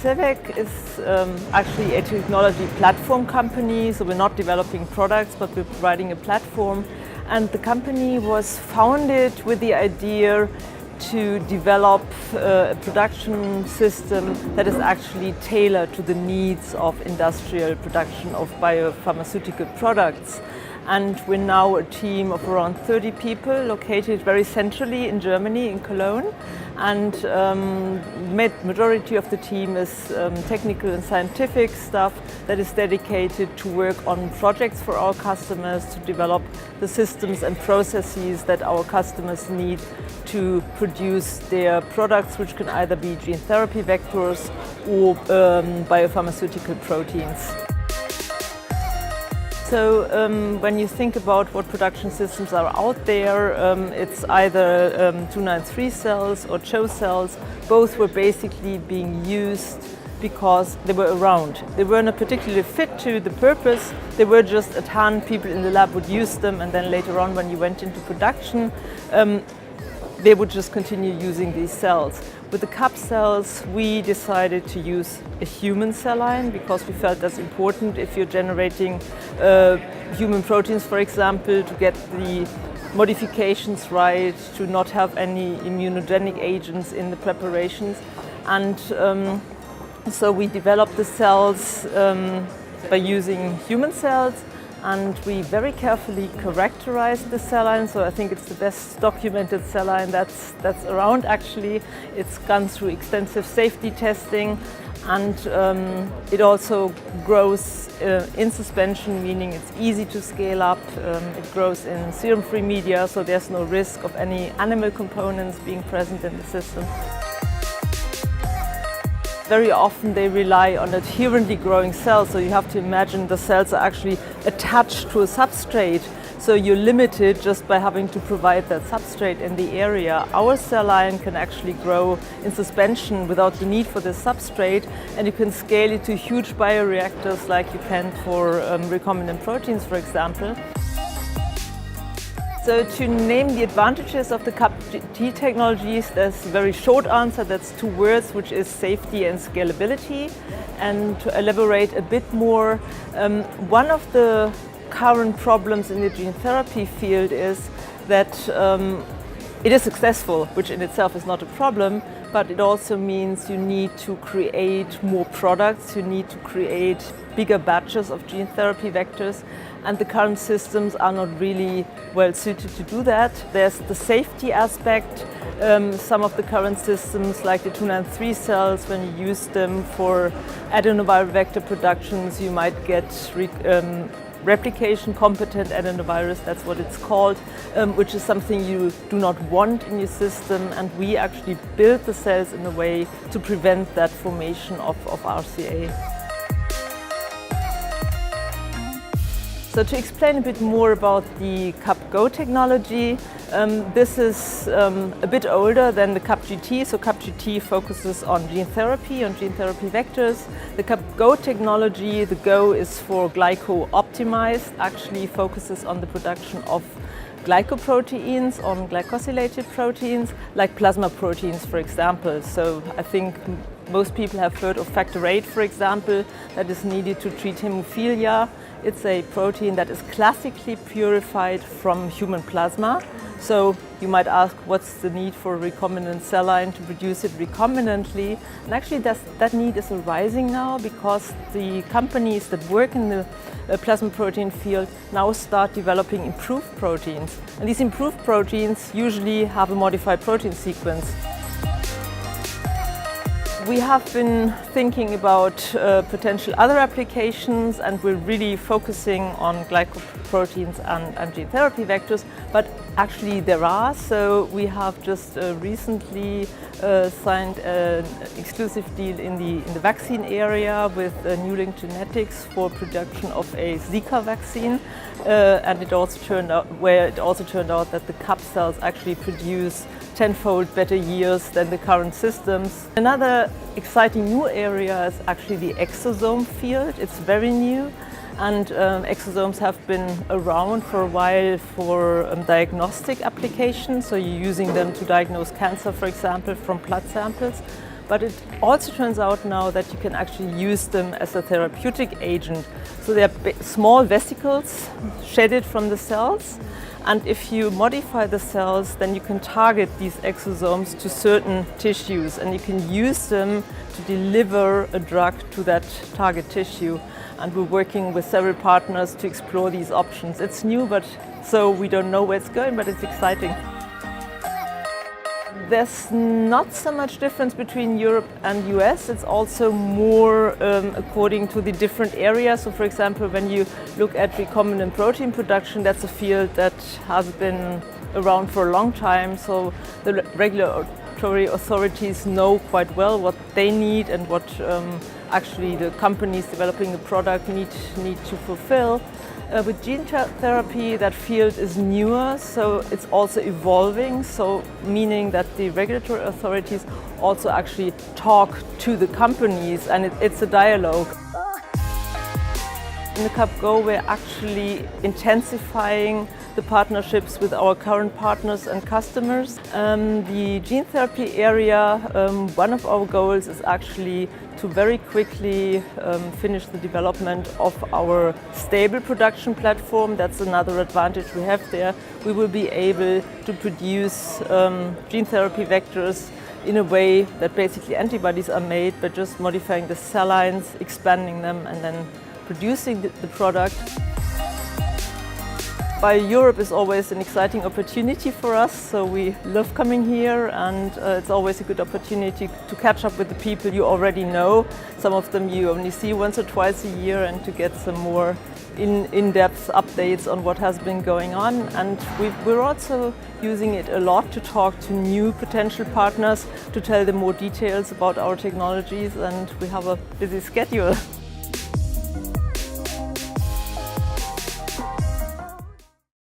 Cevec is actually a technology platform company, so we're not developing products, but we're providing a platform. And the company was founded with the idea to develop a production system that is actually tailored to the needs of industrial production of biopharmaceutical products. And we're now a team of around 30 people located very centrally in Germany, in Cologne. And majority of the team is technical and scientific staff that is dedicated to work on projects for our customers, to develop the systems and processes that our customers need to produce their products, which can either be gene therapy vectors or biopharmaceutical proteins. So when you think about what production systems are out there, it's either 293 cells or CHO cells. Both were basically being used because they were around. They weren't particularly fit to the purpose. They were just at hand. People in the lab would use them, and then later on when you went into production, they would just continue using these cells. With the CAP cells, we decided to use a human cell line because we felt that's important if you're generating human proteins, for example, to get the modifications right, to not have any immunogenic agents in the preparations. And so we developed the cells by using human cells. And we very carefully characterized the cell line, so I think it's the best documented cell line that's around actually. It's gone through extensive safety testing, and it also grows in suspension, meaning it's easy to scale up. It grows in serum-free media, so there's no risk of any animal components being present in the system. Very often they rely on adherently growing cells, so you have to imagine the cells are actually attached to a substrate, so you're limited just by having to provide that substrate in the area. Our cell line can actually grow in suspension without the need for this substrate, and you can scale it to huge bioreactors like you can for recombinant proteins, for example. So to name the advantages of the CAP-GT technologies, there's a very short answer, that's two words, which is safety and scalability. And to elaborate a bit more, one of the current problems in the gene therapy field is that it is successful, which in itself is not a problem, but it also means you need to create more products, you need to create bigger batches of gene therapy vectors, and the current systems are not really well suited to do that. There's the safety aspect. Some of the current systems, like the 293 cells, when you use them for adenoviral vector productions, you might get replication-competent adenovirus, that's what it's called, which is something you do not want in your system, and we actually build the cells in a way to prevent that formation of RCA. So to explain a bit more about the CAP-GO technology, this is a bit older than the CAP-GT. So CAP-GT focuses on gene therapy vectors. The CAP-GO technology, the GO is for glyco-optimized, actually focuses on the production of glycoproteins, on glycosylated proteins, like plasma proteins, for example. So I think most people have heard of factor VIII, for example, that is needed to treat hemophilia. It's a protein that is classically purified from human plasma. So you might ask, what's the need for a recombinant cell line to produce it recombinantly? And actually that need is arising now because the companies that work in the plasma protein field now start developing improved proteins. And these improved proteins usually have a modified protein sequence. We have been thinking about potential other applications, and we're really focusing on glycoproteins and gene therapy vectors, but actually there are. So we have just recently signed an exclusive deal in the vaccine area with New Link Genetics for production of a Zika vaccine, and it also turned out that the CAP cells actually produce tenfold better yields than the current systems. Another exciting new area is actually the exosome field. It's very new, and exosomes have been around for a while for diagnostic applications, so you're using them to diagnose cancer, for example, from blood samples. But it also turns out now that you can actually use them as a therapeutic agent. So they are small vesicles shedded from the cells. And if you modify the cells, then you can target these exosomes to certain tissues, and you can use them to deliver a drug to that target tissue. And we're working with several partners to explore these options. It's new, but so we don't know where it's going, but it's exciting. There's not so much difference between Europe and US. It's also more according to the different areas. So for example, when you look at recombinant protein production, that's a field that has been around for a long time. So the regulatory authorities know quite well what they need and what actually the companies developing the product need to fulfill. With gene therapy, that field is newer, so it's also evolving, so meaning that the regulatory authorities also actually talk to the companies, and it's a dialogue. In the CAP-Go, we're actually intensifying the partnerships with our current partners and customers. The gene therapy area, one of our goals is actually to very quickly finish the development of our stable production platform. That's another advantage we have there. We will be able to produce gene therapy vectors in a way that basically antibodies are made, but just modifying the cell lines, expanding them, and then producing the product. Europe is always an exciting opportunity for us, so we love coming here, and it's always a good opportunity to catch up with the people you already know. Some of them you only see once or twice a year, and to get some more in-depth updates on what has been going on. And we're also using it a lot to talk to new potential partners, to tell them more details about our technologies, and we have a busy schedule.